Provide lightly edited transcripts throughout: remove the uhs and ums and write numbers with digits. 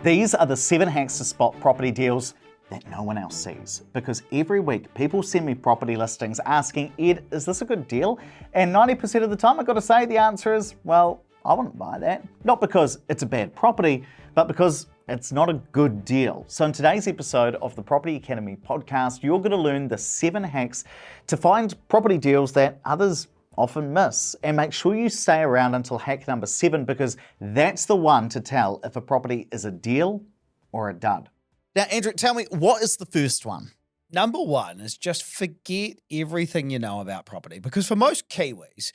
These are the 7 hacks to spot property deals that no one else sees. Because every week people send me property listings asking, Ed, is this a good deal? And 90% of the time I've got to say the answer is, well, I wouldn't buy that. Not because it's a bad property, but because it's not a good deal. So in today's episode of the Property Academy podcast, you're going to learn the 7 hacks to find property deals that others often miss, and make sure you stay around until hack number 7, because that's the one to tell if a property is a deal or a dud. Now, Andrew, tell me, what is the first one? Number one is just forget everything you know about property, because for most Kiwis,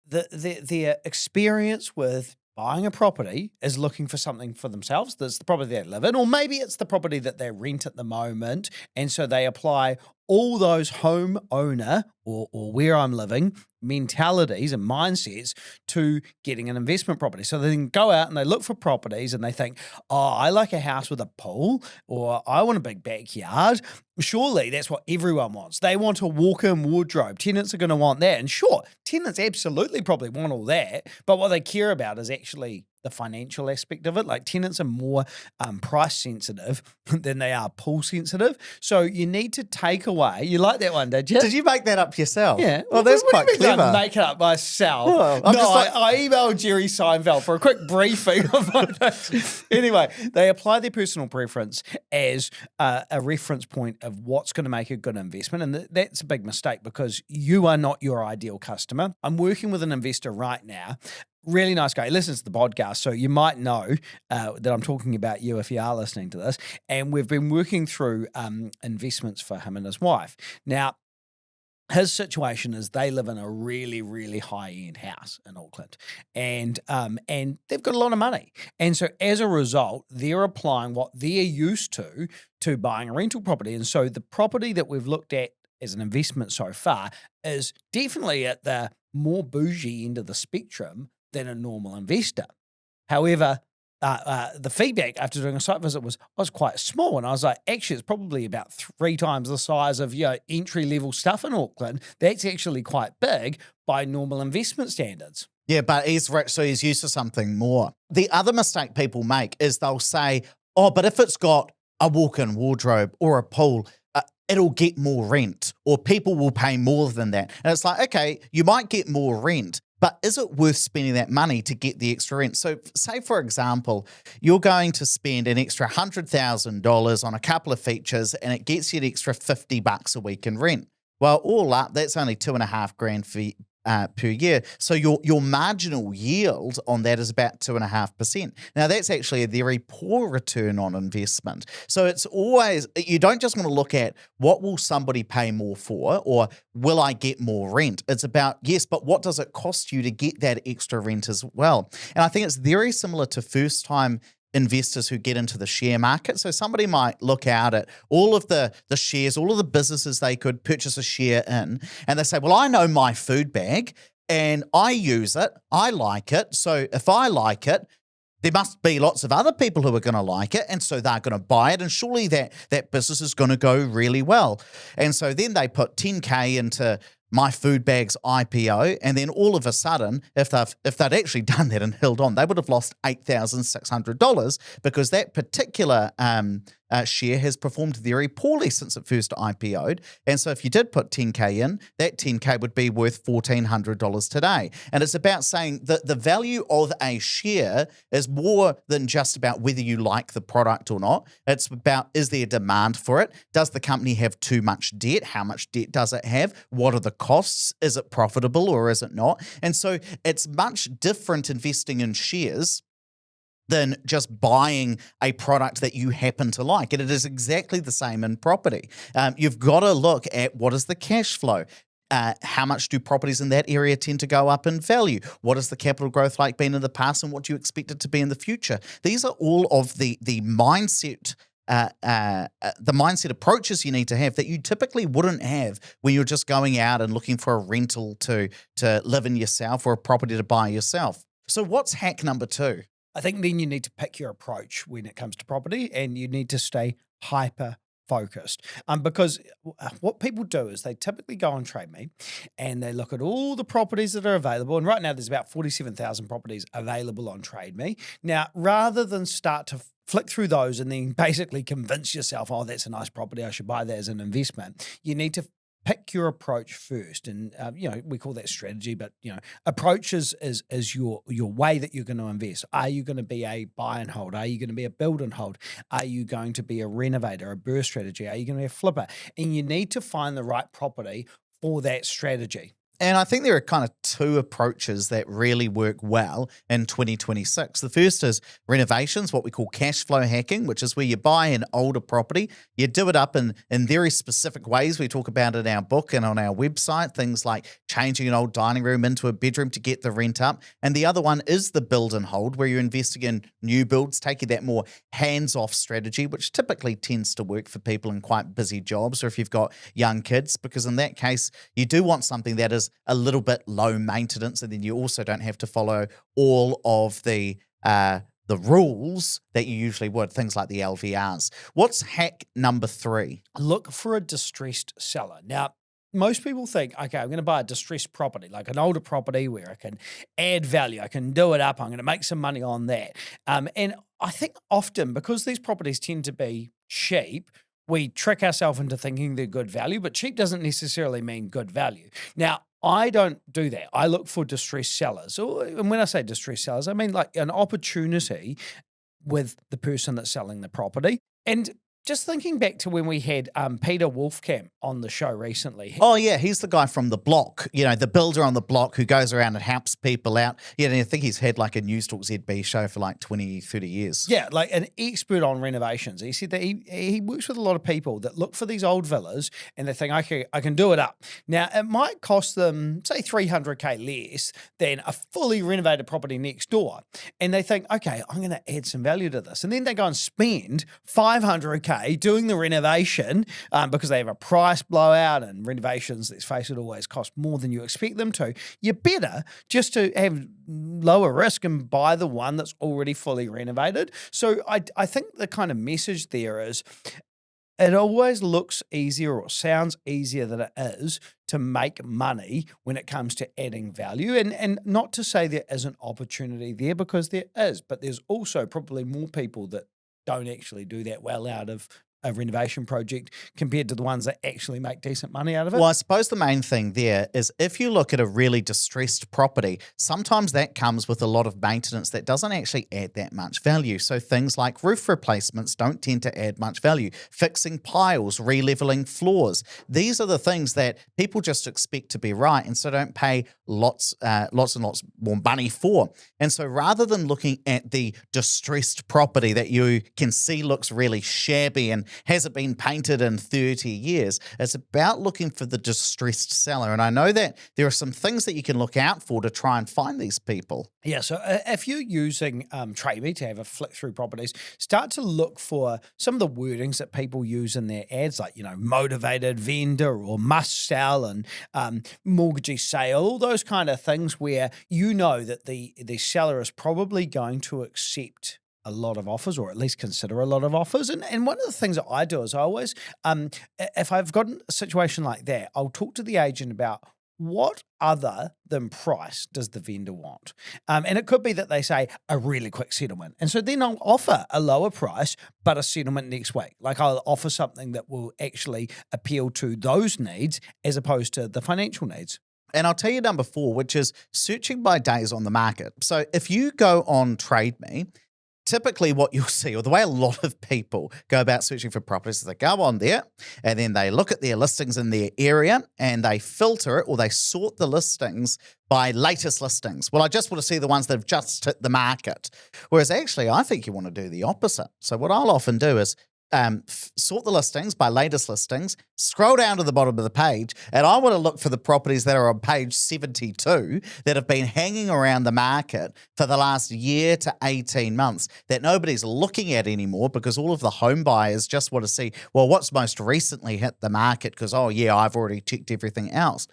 their experience with buying a property is looking for something for themselves. That's the property they live in, or maybe it's the property that they rent at the moment, and so they apply all those home owner or where I'm living mentalities and mindsets to getting an investment property. So they can go out and they look for properties and they think, oh, I like a house with a pool, or I want a big backyard. Surely that's what everyone wants. They want a walk-in wardrobe. Tenants are going to want that. And sure, tenants absolutely probably want all that, but what they care about is actually the financial aspect of it. Like, tenants are more price sensitive than they are pool sensitive. So you need to take away. You like that one, did you? Did you make that up yourself? Yeah. Well, that's What quite do you mean clever. I make it up myself. Oh, I emailed Jerry Seinfeld for a quick briefing of my notes. Anyway, they apply their personal preference as a reference point of what's going to make a good investment. And that's a big mistake, because you are not your ideal customer. I'm working with an investor right now. Really nice guy. He listens to the podcast, so you might know that I'm talking about you if you are listening to this. And we've been working through investments for him and his wife. Now, his situation is they live in a really, really high-end house in Auckland, and they've got a lot of money. And so as a result, they're applying what they're used to buying a rental property. And so the property that we've looked at as an investment so far is definitely at the more bougie end of the spectrum than a normal investor. However, the feedback after doing a site visit was quite small. And I was like, actually, it's probably about 3 times the size of entry-level stuff in Auckland. That's actually quite big by normal investment standards. Yeah, but he's rich, so he's used to something more. The other mistake people make is they'll say, oh, but if it's got a walk-in wardrobe or a pool, it'll get more rent, or people will pay more than that. And it's like, okay, you might get more rent, but is it worth spending that money to get the extra rent? So say, for example, you're going to spend an extra $100,000 on a couple of features and it gets you an extra $50 a week in rent. Well, all up, that's only $2,500 per year. So your marginal yield on that is about 2.5%. Now, that's actually a very poor return on investment. So it's always, you don't just want to look at what will somebody pay more for, or will I get more rent? It's about, yes, but what does it cost you to get that extra rent as well? And I think it's very similar to first-time investors who get into the share market. So somebody might look out at all of the shares, all of the businesses they could purchase a share in, and they say, well, I know my food bag and I use it, I like it. So if I like it, there must be lots of other people who are going to like it, and so they're going to buy it, and surely that business is going to go really well. And so then they put 10K into my food bag's IPO, and then all of a sudden, if they'd actually done that and held on, they would have lost $8,600, because that particular share has performed very poorly since it first IPO'd. And so if you did put 10K in, that 10K would be worth $1,400 today. And it's about saying that the value of a share is more than just about whether you like the product or not. It's about, is there demand for it? Does the company have too much debt? How much debt does it have? What are the costs? Is it profitable or is it not? And so it's much different investing in shares than just buying a product that you happen to like. And it is exactly the same in property. You've got to look at what is the cash flow. How much do properties in that area tend to go up in value? What has the capital growth like been in the past, and what do you expect it to be in the future? These are all of the mindset approaches you need to have that you typically wouldn't have when you're just going out and looking for a rental to live in yourself, or a property to buy yourself. So what's hack number 2? I think then you need to pick your approach when it comes to property, and you need to stay hyper focused. Because what people do is they typically go on Trade Me and they look at all the properties that are available. And right now there's about 47,000 properties available on Trade Me. Now, rather than start to flick through those and then basically convince yourself, oh, that's a nice property, I should buy that as an investment. You need to pick your approach first, and we call that strategy, but approach is your way that you're going to invest. Are you going to be a buy and hold? Are you going to be a build and hold? Are you going to be a renovator, a burst strategy? Are you going to be a flipper? And you need to find the right property for that strategy. And I think there are kind of two approaches that really work well in 2026. The first is renovations, what we call cash flow hacking, which is where you buy an older property, you do it up in very specific ways. We talk about it in our book and on our website, things like changing an old dining room into a bedroom to get the rent up. And the other one is the build and hold, where you're investing in new builds, taking that more hands-off strategy, which typically tends to work for people in quite busy jobs or if you've got young kids, because in that case, you do want something that is a little bit low maintenance, and then you also don't have to follow all of the rules that you usually would, things like the LVRs. What's hack number 3? Look for a distressed seller. Now, most people think, okay, I'm going to buy a distressed property, like an older property where I can add value, I can do it up, I'm going to make some money on that. And I think often, because these properties tend to be cheap, we trick ourselves into thinking they're good value, but cheap doesn't necessarily mean good value. Now, I don't do that. I look for distressed sellers. And when I say distressed sellers, I mean like an opportunity with the person that's selling the property. And just thinking back to when we had Peter Wolfkamp on the show recently. Oh, yeah, he's the guy from The Block, the builder on The Block who goes around and helps people out. Yeah, and I think he's had like a News Talk ZB show for like 20, 30 years. Yeah, like an expert on renovations. He said that he works with a lot of people that look for these old villas and they think, okay, I can do it up. Now, it might cost them, say, $300K less than a fully renovated property next door. And they think, okay, I'm going to add some value to this. And then they go and spend $500K doing the renovation because they have a price blowout, and renovations, let's face it, always cost more than you expect them to. You're better just to have lower risk and buy the one that's already fully renovated. So I think the kind of message there is it always looks easier or sounds easier than it is to make money when it comes to adding value. And not to say there isn't opportunity there, because there is, but there's also probably more people that don't actually do that well out of a renovation project compared to the ones that actually make decent money out of it. Well, I suppose the main thing there is if you look at a really distressed property, sometimes that comes with a lot of maintenance that doesn't actually add that much value. So things like roof replacements don't tend to add much value. Fixing piles, re-leveling floors. These are the things that people just expect to be right and so don't pay lots and lots more money for. And so rather than looking at the distressed property that you can see looks really shabby and hasn't been painted in 30 years. It's about looking for the distressed seller. And I know that there are some things that you can look out for to try and find these people. Yeah, so if you're using Trademe to have a flick through properties, start to look for some of the wordings that people use in their ads, like, motivated vendor or must sell and mortgagee sale, all those kind of things where you know that the seller is probably going to accept a lot of offers, or at least consider a lot of offers. And one of the things that I do is I always, if I've got a situation like that, I'll talk to the agent about what other than price does the vendor want? And it could be that they say a really quick settlement. And so then I'll offer a lower price, but a settlement next week. Like I'll offer something that will actually appeal to those needs as opposed to the financial needs. And I'll tell you number 4, which is searching by days on the market. So if you go on TradeMe, typically what you'll see, or the way a lot of people go about searching for properties, is they go on there and then they look at their listings in their area and they filter it, or they sort the listings by latest listings. Well, I just want to see the ones that have just hit the market. Whereas actually, I think you want to do the opposite. So what I'll often do is sort the listings by latest listings, scroll down to the bottom of the page, and I want to look for the properties that are on page 72 that have been hanging around the market for the last year to 18 months that nobody's looking at anymore because all of the home buyers just want to see, well, what's most recently hit the market because, oh, yeah, I've already checked everything else.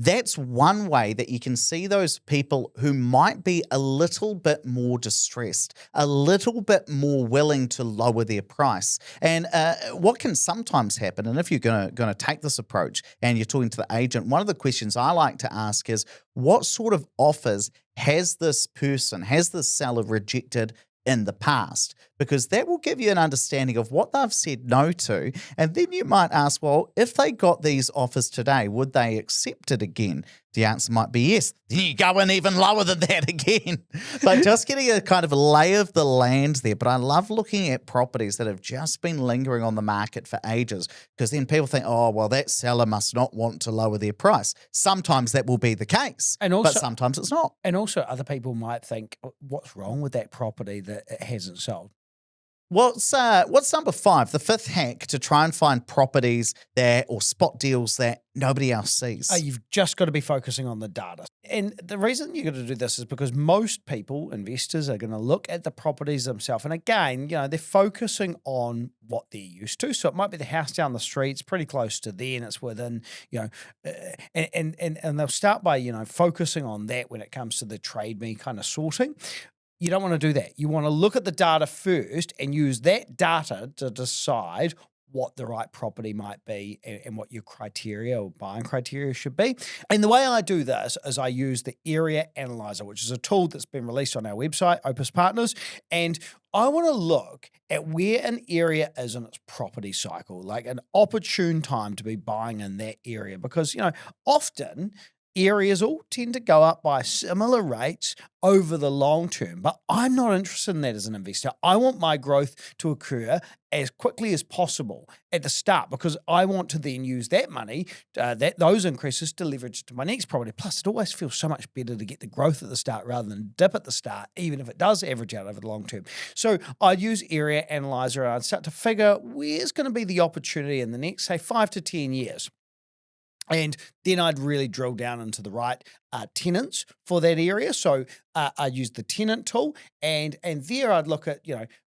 That's one way that you can see those people who might be a little bit more distressed, a little bit more willing to lower their price. And what can sometimes happen, and if you're going to take this approach and you're talking to the agent, one of the questions I like to ask is, what sort of offers has this seller rejected in the past, because that will give you an understanding of what they've said no to. And then you might ask, well, if they got these offers today, would they accept it again? The answer might be yes. Then you go in even lower than that again. But just getting a kind of a lay of the land there. But I love looking at properties that have just been lingering on the market for ages, because then people think, oh, well, that seller must not want to lower their price. Sometimes that will be the case, And also- but sometimes it's not. And also other people might think, what's wrong with that property that it hasn't sold? What's number 5? The 5th hack to try and find properties that or spot deals that nobody else sees. You've just got to be focusing on the data. And the reason you've got to do this is because most people, investors, are going to look at the properties themselves. And again, they're focusing on what they're used to. So it might be the house down the street, it's pretty close to there, and it's within, and they'll start by, focusing on that when it comes to the Trade Me kind of sorting. You don't want to do that. You want to look at the data first and use that data to decide what the right property might be and what your criteria or buying criteria should be. And the way I do this is I use the Area Analyzer, which is a tool that's been released on our website, Opus Partners. And I want to look at where an area is in its property cycle, like an opportune time to be buying in that area. Because, often areas all tend to go up by similar rates over the long term, but I'm not interested in that as an investor. I want my growth to occur as quickly as possible at the start, because I want to then use that money, those increases, to leverage to my next property. Plus, it always feels so much better to get the growth at the start rather than dip at the start, even if it does average out over the long term. So I'd use Area Analyzer and I'd start to figure where's going to be the opportunity in the next, say, 5 to 10 years. And then I'd really drill down into the right tenants for that area. So I'd use the tenant tool, and there I'd look at,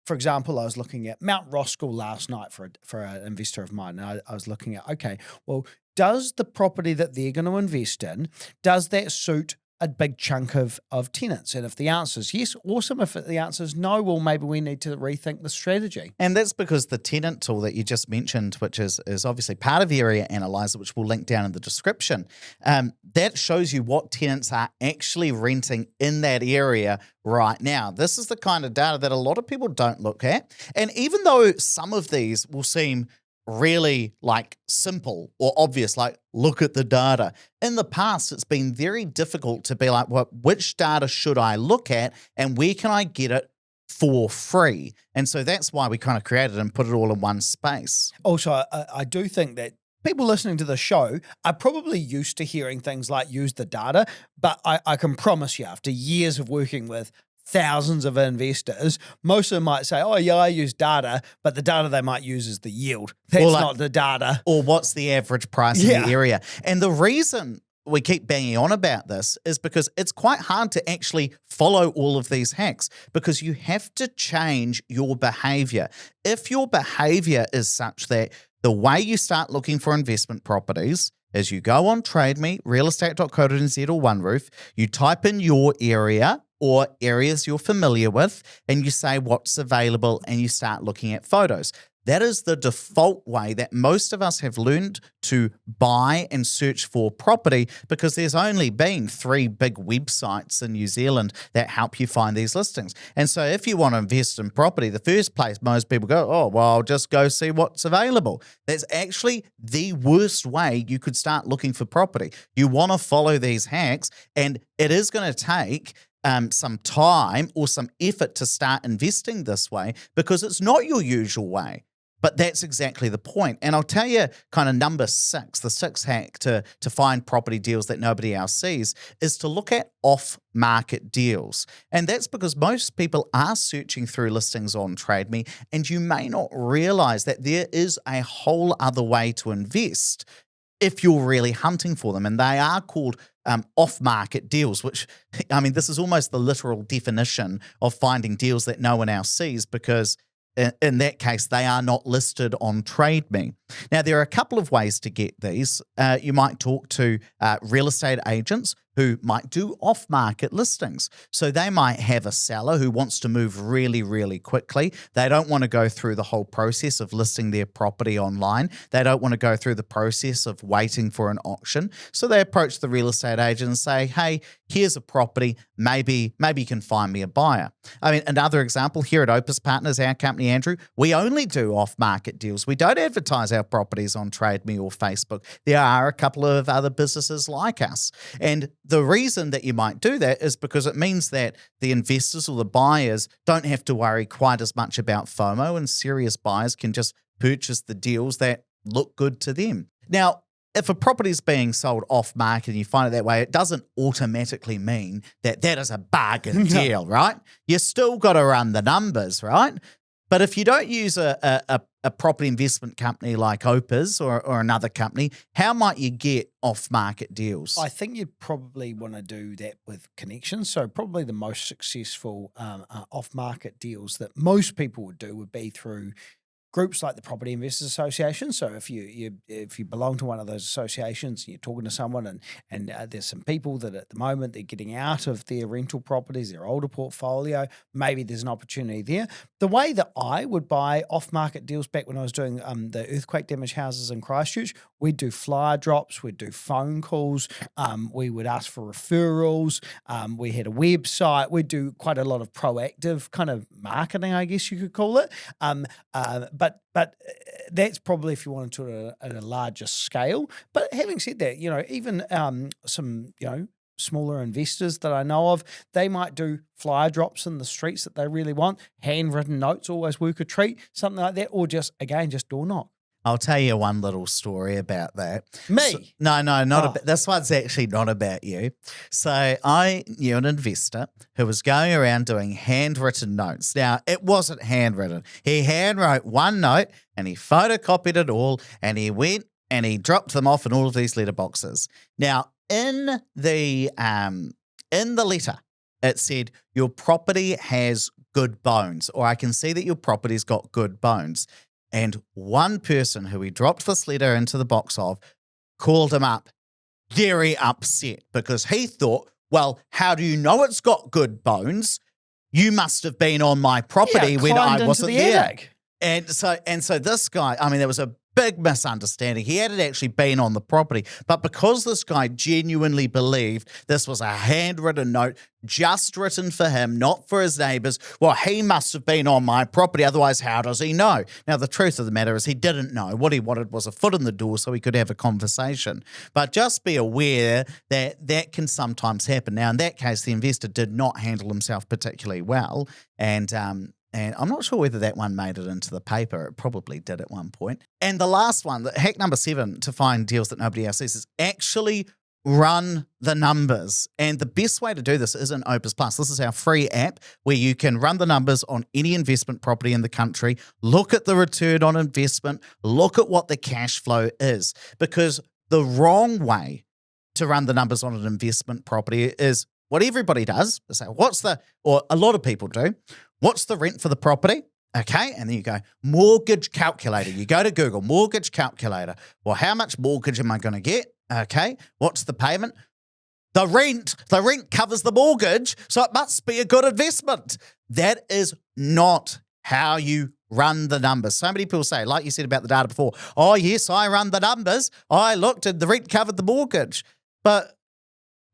for example, I was looking at Mount Roskill last night for an investor of mine. And I was looking at, okay, well, does the property that they're going to invest in, does that suit a big chunk of tenants? And if the answer is yes, awesome. If the answer is no, well, maybe we need to rethink the strategy. And that's because the tenant tool that you just mentioned, which is obviously part of Area Analyzer, which we'll link down in the description, that shows you what tenants are actually renting in that area right now. This is the kind of data that a lot of people don't look at. And even though some of these will seem really simple or obvious, like look at the data, in the past it's been very difficult to be like, well, which data should I look at and where can I get it for free? And so that's why we kind of created and put it all in one space. Also, I do think that people listening to the show are probably used to hearing things like use the data, but I can promise you, after years of working with thousands of investors, most of them might say, oh yeah, I use data, but the data they might use is the yield. That's not the data. Or what's the average price in the area. And the reason we keep banging on about this is because it's quite hard to actually follow all of these hacks, because you have to change your behavior. If your behavior is such that the way you start looking for investment properties is you go on Trade Me, realestate.co.nz or OneRoof, you type in your area or areas you're familiar with, and you say what's available, and you start looking at photos. That is the default way that most of us have learned to buy and search for property, because there's only been 3 big websites in New Zealand that help you find these listings. And so if you want to invest in property, the first place most people go, oh, well, I'll just go see what's available. That's actually the worst way you could start looking for property. You want to follow these hacks, and it is going to take some time or some effort to start investing this way, because it's not your usual way. But that's exactly the point. And I'll tell you kind of number 6, the 6th hack to find property deals that nobody else sees, is to look at off-market deals. And that's because most people are searching through listings on Trade Me, and you may not realize that there is a whole other way to invest if you're really hunting for them. And they are called off-market deals, which, I mean, this is almost the literal definition of finding deals that no one else sees, because in that case, they are not listed on Trade Me. Now, there are a couple of ways to get these. You might talk to real estate agents who might do off-market listings. So they might have a seller who wants to move really, really quickly. They don't want to go through the whole process of listing their property online. They don't want to go through the process of waiting for an auction. So they approach the real estate agent and say, hey, here's a property. Maybe you can find me a buyer. I mean, another example here at Opus Partners, our company, Andrew, we only do off-market deals. We don't advertise our properties on Trade Me or Facebook. There are a couple of other businesses like us. And the reason that you might do that is because it means that the investors or the buyers don't have to worry quite as much about FOMO, and serious buyers can just purchase the deals that look good to them. Now, if a property is being sold off market and you find it that way, it doesn't automatically mean that that is a bargain deal, right? You still got to run the numbers, right? But if you don't use a property investment company like Opus or another company, how might you get off-market deals? I think you'd probably want to do that with connections. So probably the most successful off-market deals that most people would do would be through groups like the Property Investors Association. So if you belong to one of those associations, you're talking to someone, and there's some people that at the moment they're getting out of their rental properties, their older portfolio, maybe there's an opportunity there. The way that I would buy off-market deals back when I was doing the earthquake damaged houses in Christchurch, we'd do flyer drops, we'd do phone calls, we would ask for referrals, we had a website, we'd do quite a lot of proactive kind of marketing, I guess you could call it. But that's probably if you wanted to at a larger scale. But having said that, even some smaller investors that I know of, they might do flyer drops in the streets that they really want. Handwritten notes always work a treat, something like that, or just door knock. I'll tell you one little story about that. Me? No, this one's actually not about you. So I knew an investor who was going around doing handwritten notes. Now, it wasn't handwritten. He handwrote one note and he photocopied it all, and he went and he dropped them off in all of these letterboxes. Now, in the letter, it said, your property has good bones, or I can see that your property's got good bones. And one person who he dropped this letter into the box of called him up very upset because he thought, well, how do you know it's got good bones? You must have been on my property when I wasn't there. And so this guy, I mean, there was a big misunderstanding. He hadn't actually been on the property, but because this guy genuinely believed this was a handwritten note just written for him, not for his neighbors, well, he must have been on my property. Otherwise, how does he know? Now, the truth of the matter is he didn't know. What he wanted was a foot in the door so he could have a conversation. But just be aware that that can sometimes happen. Now, in that case, the investor did not handle himself particularly well, and I'm not sure whether that one made it into the paper. It probably did at one point. And the last one, hack number 7 to find deals that nobody else sees, is actually run the numbers. And the best way to do this is in Opus Plus. This is our free app where you can run the numbers on any investment property in the country, look at the return on investment, look at what the cash flow is. Because the wrong way to run the numbers on an investment property is what everybody does. They say, or a lot of people do, what's the rent for the property? Okay, and then you go, mortgage calculator. You go to Google, mortgage calculator. Well, how much mortgage am I going to get? Okay, what's the payment? The rent covers the mortgage, so it must be a good investment. That is not how you run the numbers. So many people say, like you said about the data before, oh yes, I run the numbers. I looked and the rent covered the mortgage. But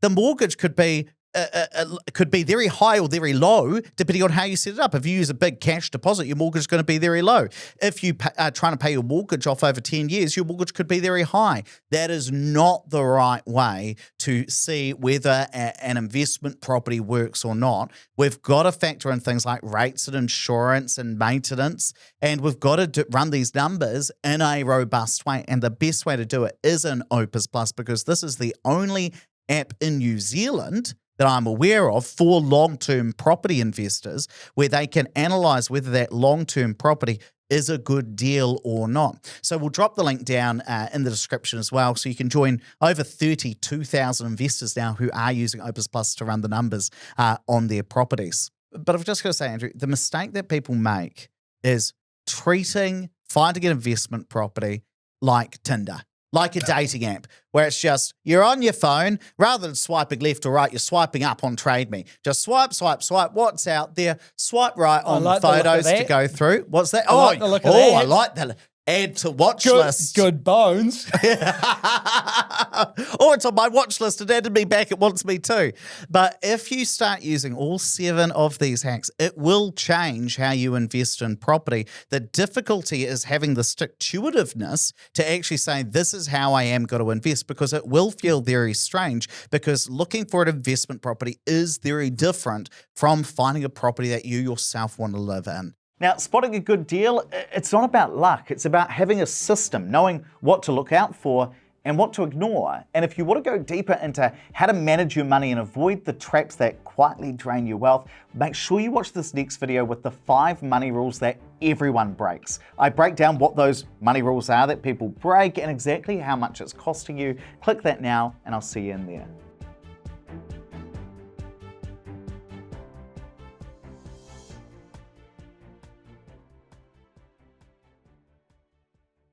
the mortgage could be very high or very low, depending on how you set it up. If you use a big cash deposit, your mortgage is going to be very low. If you are trying to pay your mortgage off over 10 years, your mortgage could be very high. That is not the right way to see whether an investment property works or not. We've got to factor in things like rates and insurance and maintenance, and we've got to run these numbers in a robust way. And the best way to do it is in Opus Plus, because this is the only app in New Zealand that I'm aware of for long-term property investors where they can analyze whether that long-term property is a good deal or not. So we'll drop the link down in the description as well, so you can join over 32,000 investors now who are using Opus Plus to run the numbers on their properties. But I've just got to say, Andrew, the mistake that people make is finding an investment property like Tinder, like a dating app, where it's just, you're on your phone, rather than swiping left or right, you're swiping up on Trade Me. Just swipe, swipe, swipe, what's out there, swipe right on like the look of photos to that. go through. What's that? I like the look of I that. like that. Add to watch list. Good bones. Or it's on my watch list. It added me back. It wants me too. But if you start using all 7 of these hacks, it will change how you invest in property. The difficulty is having the stick-to-itiveness to actually say, this is how I am going to invest, because it will feel very strange, because looking for an investment property is very different from finding a property that you yourself want to live in. Now, spotting a good deal, it's not about luck. It's about having a system, knowing what to look out for and what to ignore. And if you want to go deeper into how to manage your money and avoid the traps that quietly drain your wealth, make sure you watch this next video with the 5 money rules that everyone breaks. I break down what those money rules are that people break and exactly how much it's costing you. Click that now and I'll see you in there.